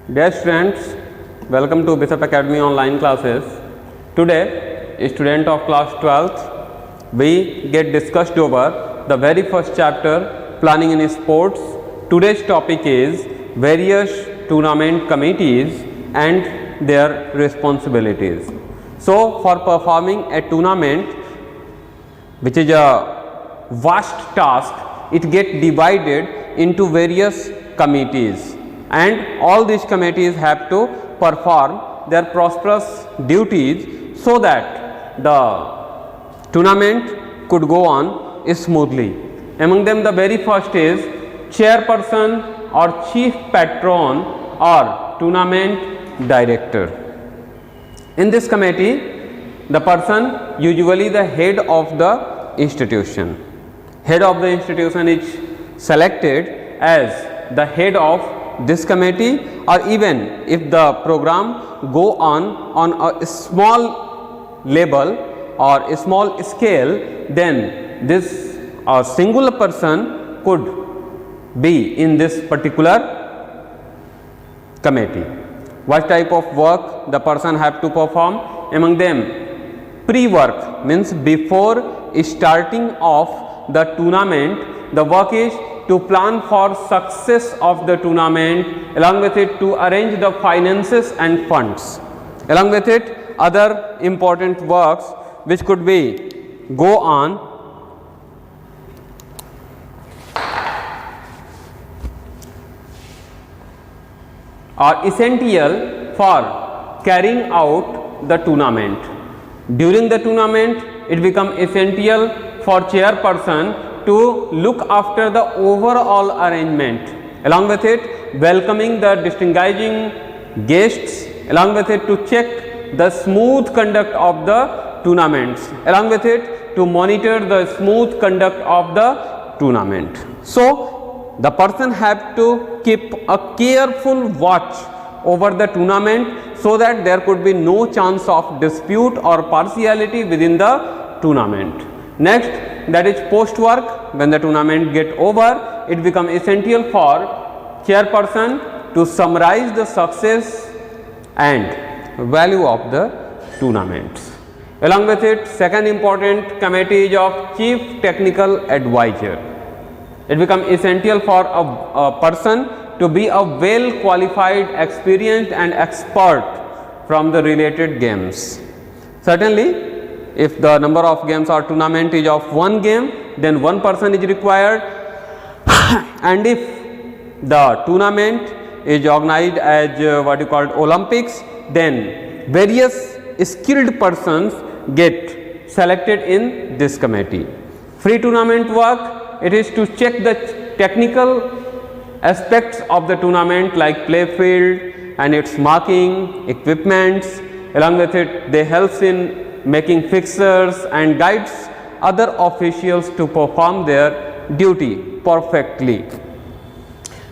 Dear students, welcome to Bishop Academy online classes. Today, a student of class 12th, we get discussed over the very first chapter, planning in sports. Today's topic is various tournament committees and their responsibilities. So, for performing a tournament, which is a vast task, it gets divided into various committees, and all these committees have to perform their prosperous duties so that the tournament could go on smoothly. Among them, the very first is chairperson or chief patron or tournament director. In this committee, the person usually the head of the institution. Head of the institution is selected as the head of this committee, or even if the program go on a small level or a small scale, then this singular person could be in this particular committee. What type of work the person have to perform? Among them, pre-work means before starting of the tournament, the work is to plan for success of the tournament, along with it to arrange the finances and funds. Along with it, other important works which could be go on are essential for carrying out the tournament. During the tournament, it becomes essential for chairperson to look after the overall arrangement, along with it welcoming the distinguishing guests, along with it to check the smooth conduct of the tournaments, along with it to monitor the smooth conduct of the tournament. So, the person have to keep a careful watch over the tournament so that there could be no chance of dispute or partiality within the tournament. Next, that is post work. When the tournament get over, it become essential for chairperson to summarize the success and value of the tournaments. Along with it, second important committee is of chief technical advisor. It becomes essential for a person to be a well qualified, experienced and expert from the related games. Certainly, if the number of games or tournament is of one game, then one person is required, and if the tournament is organized as what you call Olympics, then various skilled persons get selected in this committee. Free tournament work, it is to check the technical aspects of the tournament like play field and its marking, equipments. Along with it, they helps in making fixtures and guides other officials to perform their duty perfectly.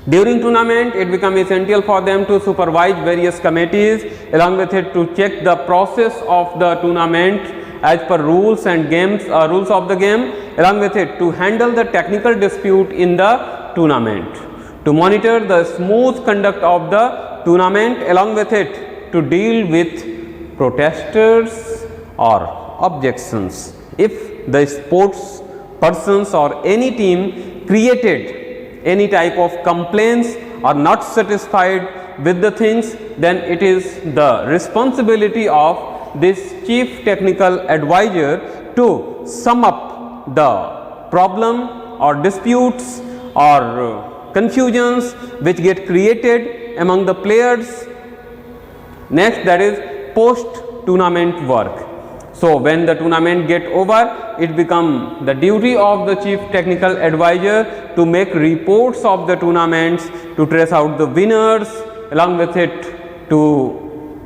During tournament, it becomes essential for them to supervise various committees, along with it to check the process of the tournament as per rules and rules of the game, along with it to handle the technical dispute in the tournament, to monitor the smooth conduct of the tournament, along with it to deal with protesters or objections. If the sports persons or any team created any type of complaints or not satisfied with the things, then it is the responsibility of this chief technical advisor to sum up the problem or disputes or confusions which get created among the players. Next, that is post tournament work. So, when the tournament get over, it become the duty of the chief technical advisor to make reports of the tournaments, to trace out the winners, along with it to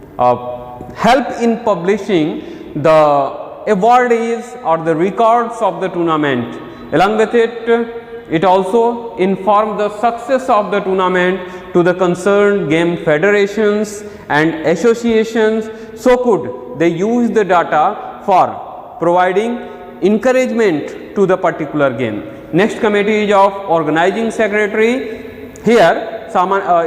help in publishing the awardees or the records of the tournament. Along with it, it also informs the success of the tournament to the concerned game federations and associations. So could they use the data for providing encouragement to the particular game. Next committee is of organizing secretary. Here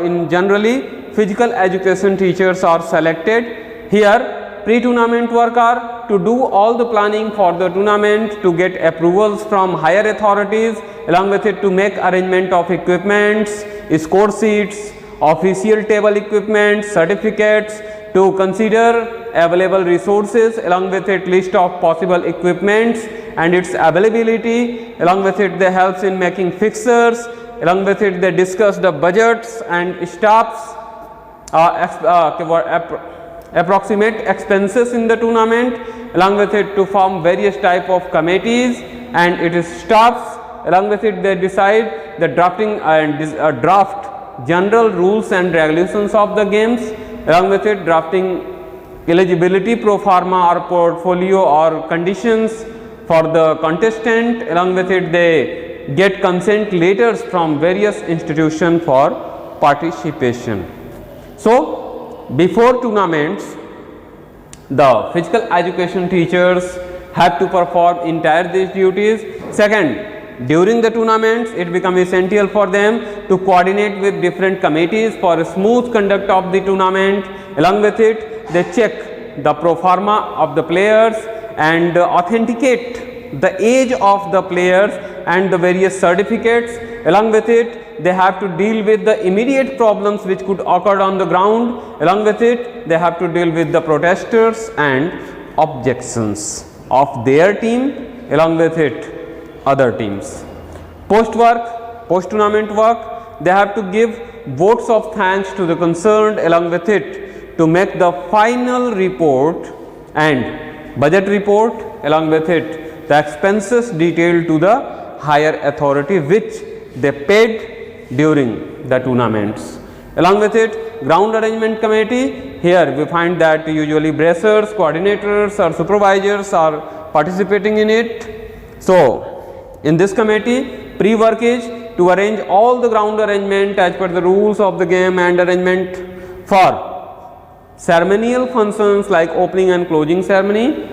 in generally physical education teachers are selected. Here pre-tournament work are to do all the planning for the tournament, to get approvals from higher authorities, along with it to make arrangement of equipments, score sheets, official table equipment, certificates, to consider available resources, along with it list of possible equipments and its availability, along with it they helps in making fixtures, along with it they discuss the budgets and staffs, approximate expenses in the tournament, along with it to form various type of committees and it is staffs, along with it they decide the drafting and draft general rules and regulations of the games, along with it drafting eligibility pro forma or portfolio or conditions for the contestant, along with it they get consent letters from various institutions for participation. So before tournaments the physical education teachers have to perform entire these duties. Second, during the tournaments it becomes essential for them to coordinate with different committees for a smooth conduct of the tournament. Along with it they check the pro forma of the players and authenticate the age of the players and the various certificates. Along with it they have to deal with the immediate problems which could occur on the ground. Along with it they have to deal with the protesters and objections of their team, along with it other teams. Post work, post tournament work, they have to give votes of thanks to the concerned, along with it to make the final report and budget report, along with it the expenses detailed to the higher authority which they paid during the tournaments. Along with it ground arrangement committee, here we find that usually bracers, coordinators or supervisors are participating in it. So in this committee pre-work is to arrange all the ground arrangement as per the rules of the game and arrangement for ceremonial functions like opening and closing ceremony.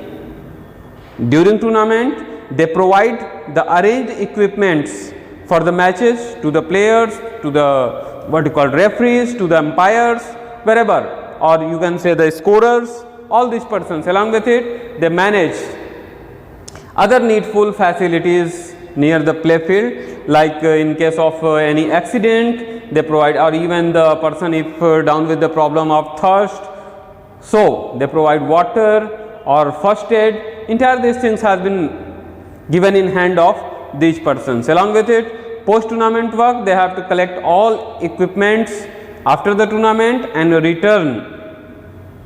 During tournament they provide the arranged equipments for the matches to the players, to the what you call referees, to the umpires, wherever, or you can say the scorers, all these persons. Along with it they manage other needful facilities near the play field, like in case of any accident they provide, or even the person if down with the problem of thirst, so they provide water or first aid. Entire these things has been given in hand of these persons. Along with it post tournament work, they have to collect all equipments after the tournament and return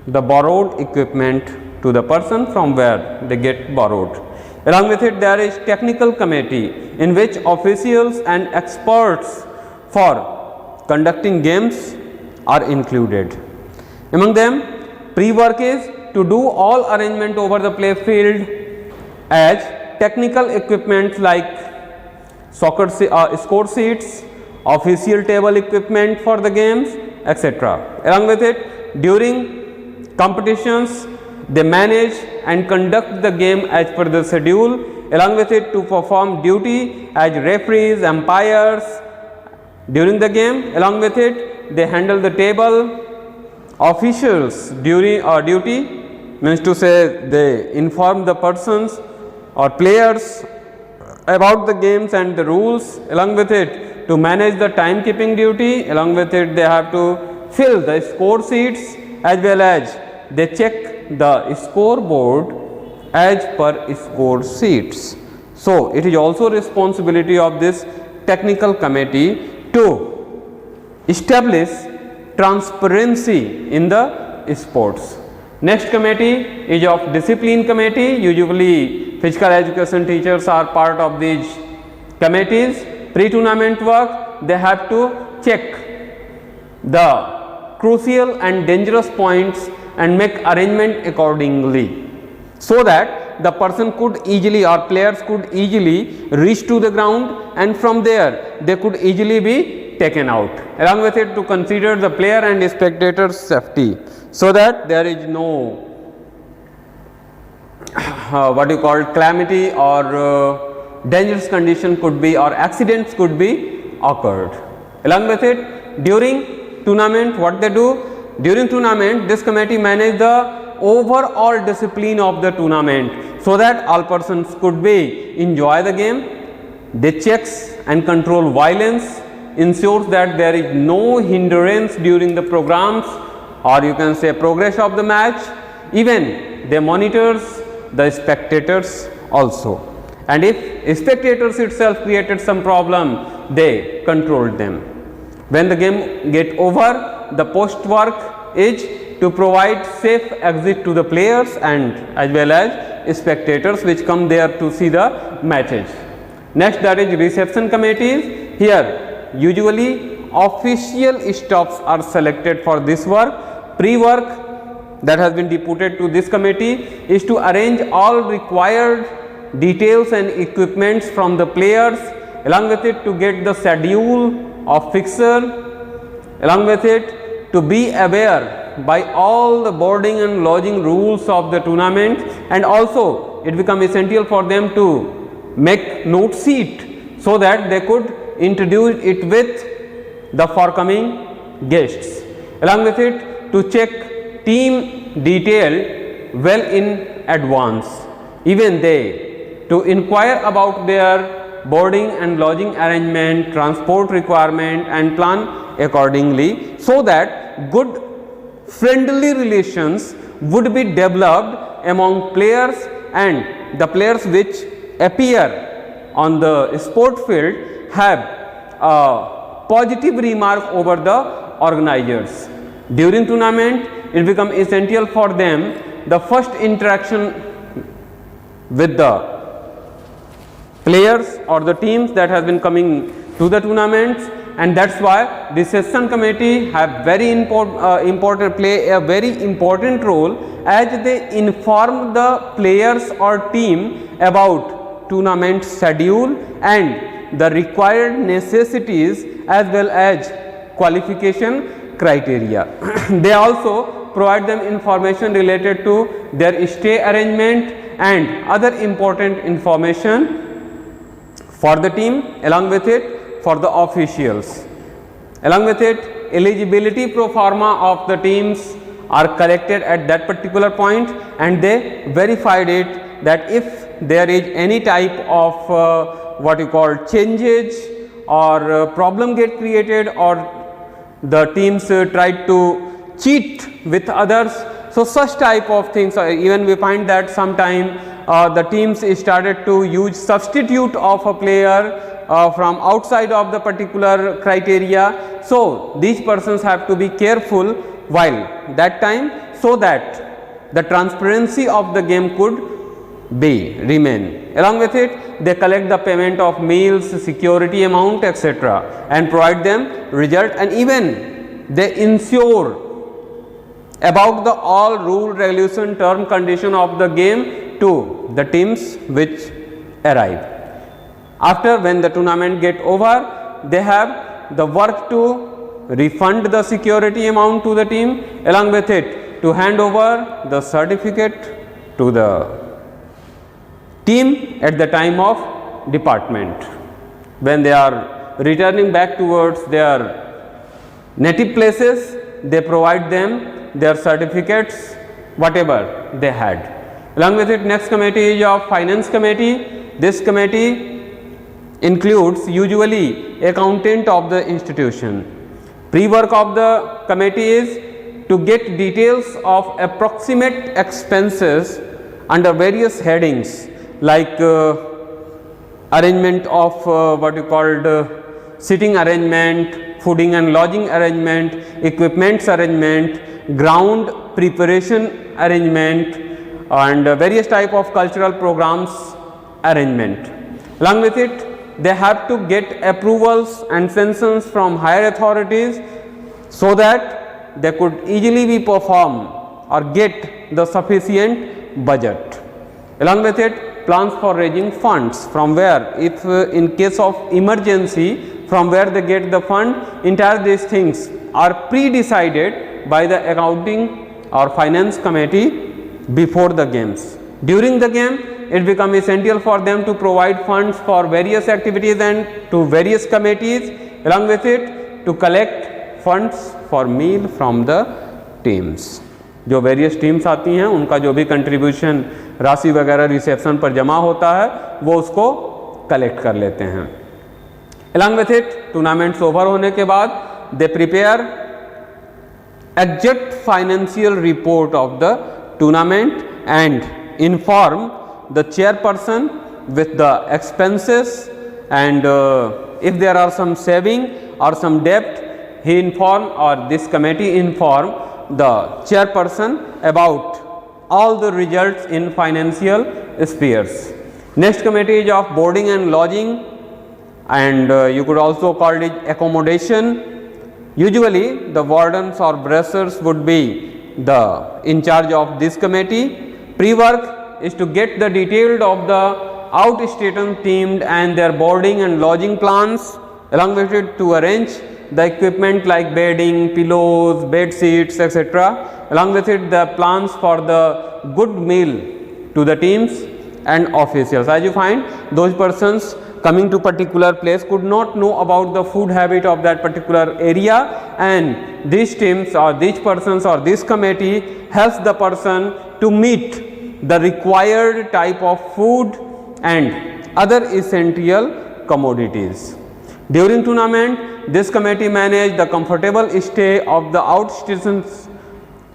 the borrowed equipment to the person from where they get borrowed. Along with it there is technical committee in which officials and experts for conducting games are included. Among them pre-work is to do all arrangement over the play field as technical equipment like score sheets, official table equipment for the games, etc. Along with it during competitions they manage and conduct the game as per the schedule, along with it to perform duty as referees, umpires during the game. Along with it they handle the table officials during duty, means to say they inform the persons or players about the games and the rules. Along with it to manage the timekeeping duty, along with it they have to fill the score sheets as well as they check the scoreboard as per score sheets. So it is also responsibility of this technical committee to establish transparency in the sports. Next committee is of discipline committee. Usually physical education teachers are part of these committees. Pre-tournament work, they have to check the crucial and dangerous points and make arrangement accordingly, so that the person could easily or players could easily reach to the ground and from there they could easily be taken out. Along with it to consider the player and spectators safety, so that there is no what you call calamity or dangerous condition could be or accidents could be occurred. Along with it during tournament, what they do? During tournament, this committee manage the overall discipline of the tournament so that all persons could be enjoy the game. They checks and control violence, ensures that there is no hindrance during the programs, or you can say progress of the match. Even they monitors the spectators also, and if spectators itself created some problem, they controlled them. When the game get over, the post work is to provide safe exit to the players and as well as spectators which come there to see the matches. Next, that is reception committees. Here usually official staffs are selected for this work. Pre-work that has been deputed to this committee is to arrange all required details and equipments from the players, along with it to get the schedule of fixture, along with it to be aware by all the boarding and lodging rules of the tournament, and also it become essential for them to make note sheet so that they could introduce it with the forthcoming guests, along with it to check team detail well in advance. Even they to inquire about their boarding and lodging arrangement, transport requirement and plan accordingly, so that good friendly relations would be developed among players, and the players which appear on the sport field have a positive remark over the organizers. During tournament, it becomes essential for them the first interaction with the players or the teams that has been coming to the tournaments, and that's why the session committee have very play a very important role as they inform the players or team about tournament schedule and the required necessities as well as qualification criteria. They also provide them information related to their stay arrangement and other important information for the team, along with it for the officials. Along with it, eligibility pro forma of the teams are collected at that particular point, and they verified it that if there is any type of what you call changes or problem get created, or the teams tried to cheat with others. So such type of things, even we find that sometime the teams started to use substitute of a player from outside of the particular criteria. So these persons have to be careful while that time, so that the transparency of the game could be remain. Along with it, they collect the payment of meals, security amount, etc., and provide them result, and even they ensure about the all rule, regulation, term, condition of the game to the teams which arrive. After, when the tournament get over, they have the work to refund the security amount to the team, along with it to hand over the certificate to the team at the time of department. When they are returning back towards their native places, they provide them their certificates, whatever they had. Along with it, next committee is of finance committee. This committee includes usually accountant of the institution. Pre-work of the committee is to get details of approximate expenses under various headings, like arrangement of what you called sitting arrangement, fooding and lodging arrangement, equipments arrangement, ground preparation arrangement, and various type of cultural programs arrangement. Along with it, they have to get approvals and sanctions from higher authorities so that they could easily be perform or get the sufficient budget. Along with it, plans for raising funds from where, if in case of emergency, from where they get the fund. Entire these things are pre-decided by the accounting or finance committee before the games. During the game, it becomes essential for them to provide funds for various activities and to various committees. Along with it, to collect funds for meal from the teams. जो various teams आती हैं उनका जो भी contribution राशि वगैरह reception पर जमा होता है वो उसको कलेक्ट कर लेते हैं। Along with it tournaments over होने के बाद they prepare exact financial report of the tournament and inform the chairperson with the expenses and if there are some saving or some debt, he inform or this committee inform the chairperson about all the results in financial spheres. Next committee is of boarding and lodging, and you could also call it accommodation. Usually the wardens or bracers would be the in charge of this committee. Pre-work is to get the detailed of the out-station team and their boarding and lodging plans, along with it to arrange the equipment like bedding, pillows, bed sheets, etc. Along with it the plans for the good meal to the teams and officials. As you find, those persons coming to particular place could not know about the food habit of that particular area, and these teams or these persons or this committee helps the person to meet the required type of food and other essential commodities. During tournament, this committee manage the comfortable stay of the outstation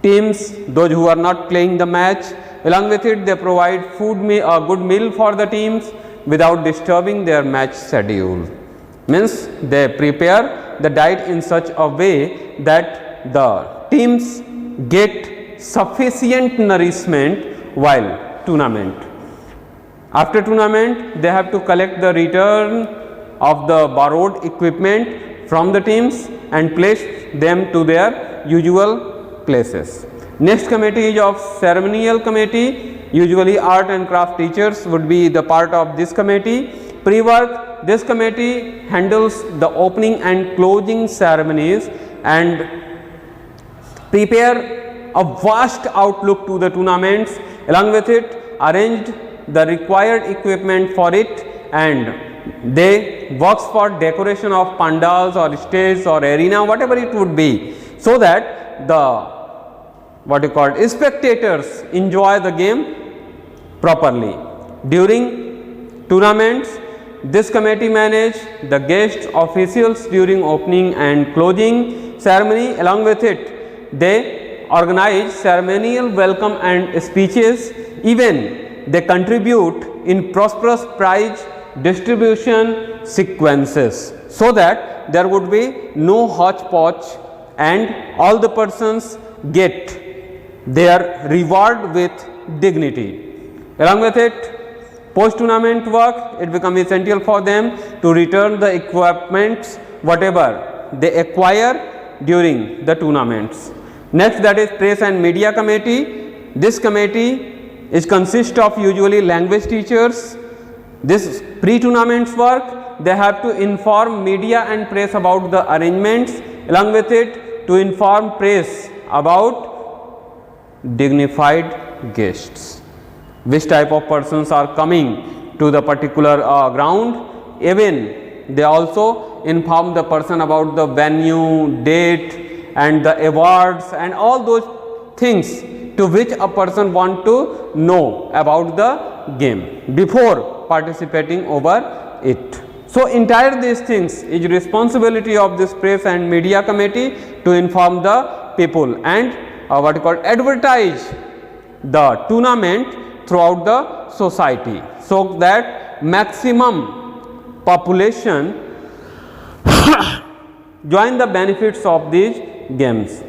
teams, those who are not playing the match. Along with it, they provide a good meal for the teams without disturbing their match schedule. Means they prepare the diet in such a way that the teams get sufficient nourishment while tournament. After tournament, they have to collect the return of the borrowed equipment from the teams and place them to their usual places. Next committee is of ceremonial committee. Usually art and craft teachers would be the part of this committee. Pre-work, this committee handles the opening and closing ceremonies and prepare a vast outlook to the tournaments. Along with it, arranged the required equipment for it, and they works for decoration of pandals or stage or arena, whatever it would be, so that the what you call spectators enjoy the game properly. During tournaments, this committee manage the guests officials during opening and closing ceremony. Along with it, they organize ceremonial welcome and speeches. Even they contribute in prosperous prize distribution sequences, so that there would be no hodgepodge and all the persons get their reward with dignity. Along with it, post tournament work, it becomes essential for them to return the equipments whatever they acquire during the tournaments. Next, that is press and media committee. This committee is consist of usually language teachers. This pre-tournaments work, they have to inform media and press about the arrangements. Along with it, to inform press about dignified guests, which type of persons are coming to the particular ground. Even they also inform the person about the venue, date and the awards and all those things to which a person want to know about the game before participating over it. So entire these things is responsibility of this press and media committee to inform the people and what you call advertise the tournament throughout the society, so that maximum population join the benefits of these games.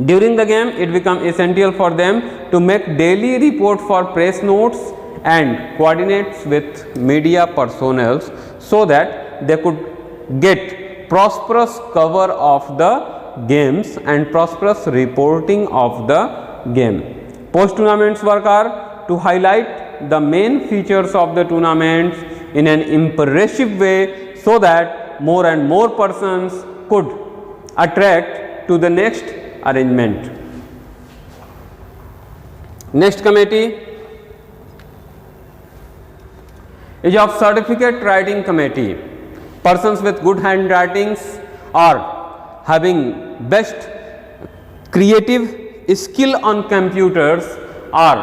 During the game, it becomes essential for them to make daily report for press notes and coordinates with media personnel, so that they could get prosperous cover of the games and prosperous reporting of the game. Post tournaments work are to highlight the main features of the tournaments in an impressive way, so that more and more persons could attract to the next arrangement. Next committee is of certificate writing committee. Persons with good handwritings or having best creative skill on computers are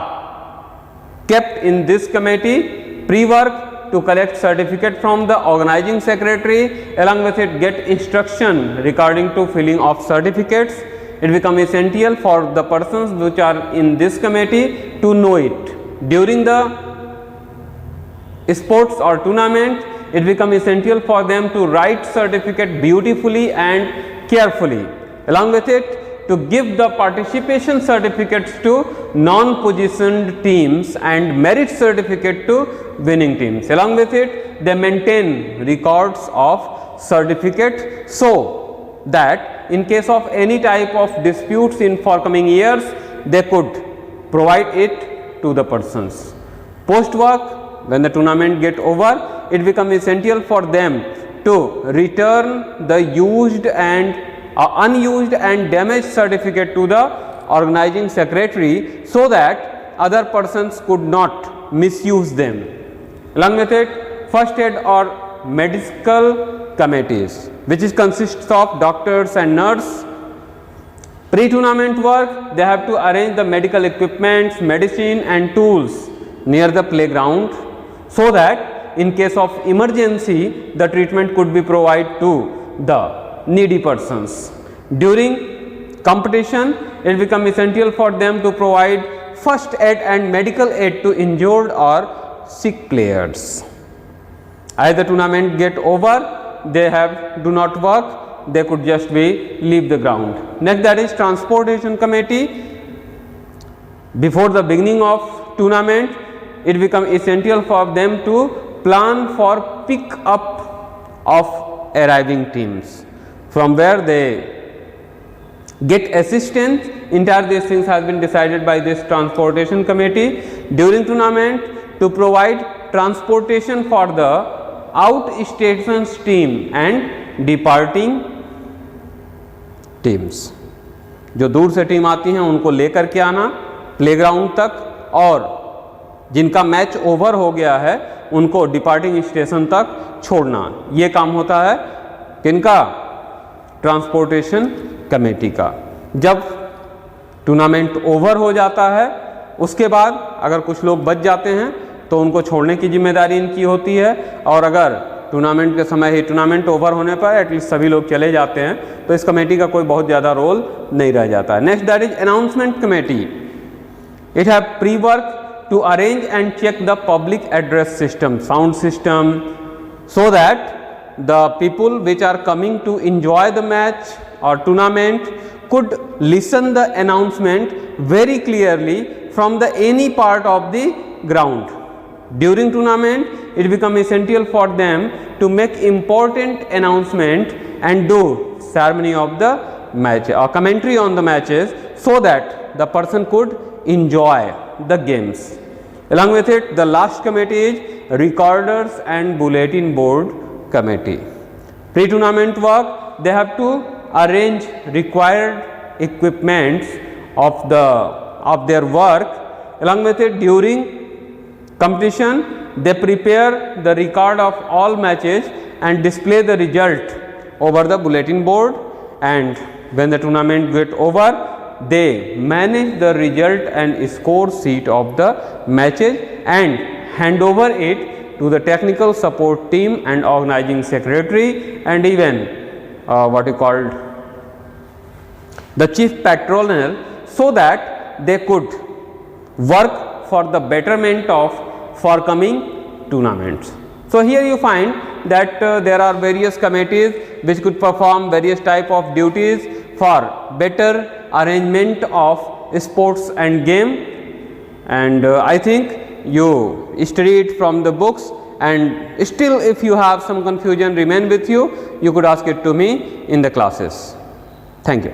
kept in this committee. Pre-work to collect certificate from the organizing secretary, along with it get instruction regarding to filling of certificates. It become essential for the persons which are in this committee to know it. During the sports or tournament, it become essential for them to write certificate beautifully and carefully. Along with it, to give the participation certificates to non-positioned teams and merit certificate to winning teams. Along with it, they maintain records of certificate so that in case of any type of disputes in forthcoming years, they could provide it to the persons. Post work, when the tournament get over, it become essential for them to return the used and unused and damaged certificate to the organizing secretary so that other persons could not misuse them. Along with it, first aid or medical committees, which is consists of doctors and nurse. Pre-tournament work, they have to arrange the medical equipments, medicine and tools near the playground so that in case of emergency, the treatment could be provided to the needy persons. During competition, it becomes essential for them to provide first aid and medical aid to injured or sick players. As the tournament get over, they do not work, they could just leave the ground. Next, that is transportation committee. Before the beginning of tournament, it becomes essential for them to plan for pick up of arriving teams. From where they get assistance, entire these things has been decided by this transportation committee. During tournament, to provide transportation for the out stations team and departing teams. जो दूर से team आती हैं उनको लेकर के आना playground तक, और जिनका मैच ओवर हो गया है उनको डिपार्टिंग स्टेशन तक छोड़ना. ये काम होता है किनका? ट्रांसपोर्टेशन कमेटी का. जब टूर्नामेंट ओवर हो जाता है उसके बाद अगर कुछ लोग बच जाते हैं तो उनको छोड़ने की जिम्मेदारी इनकी होती है, और अगर टूर्नामेंट के समय ही टूर्नामेंट ओवर होने पर एटलीस्ट सभी लोग चले जाते हैं तो इस कमेटी का कोई बहुत ज़्यादा रोल नहीं रह जाता है. Next that is announcement committee. It have pre work to arrange and check the public address system, sound system, so that the people which are coming to enjoy the match or tournament could listen the announcement very clearly from the any part of the ground. During tournament, it become essential for them to make important announcement and do ceremony of the match or commentary on the matches so that the person could enjoy the games. Along with it, the last committee is recorders and bulletin board committee. Pre-tournament work, they have to arrange required equipments of their work. Along with it, during competition, they prepare the record of all matches and display the result over the bulletin board, and when the tournament get over, they manage the result and score sheet of the matches and hand over it to the technical support team and organizing secretary, and even what you called the chief patroner, so that they could work for the betterment of forthcoming tournaments. So here you find that there are various committees which could perform various type of duties for better arrangement of sports and game, and I think you study it from the books, and still if you have some confusion remain with you, you could ask it to me in the classes. Thank you.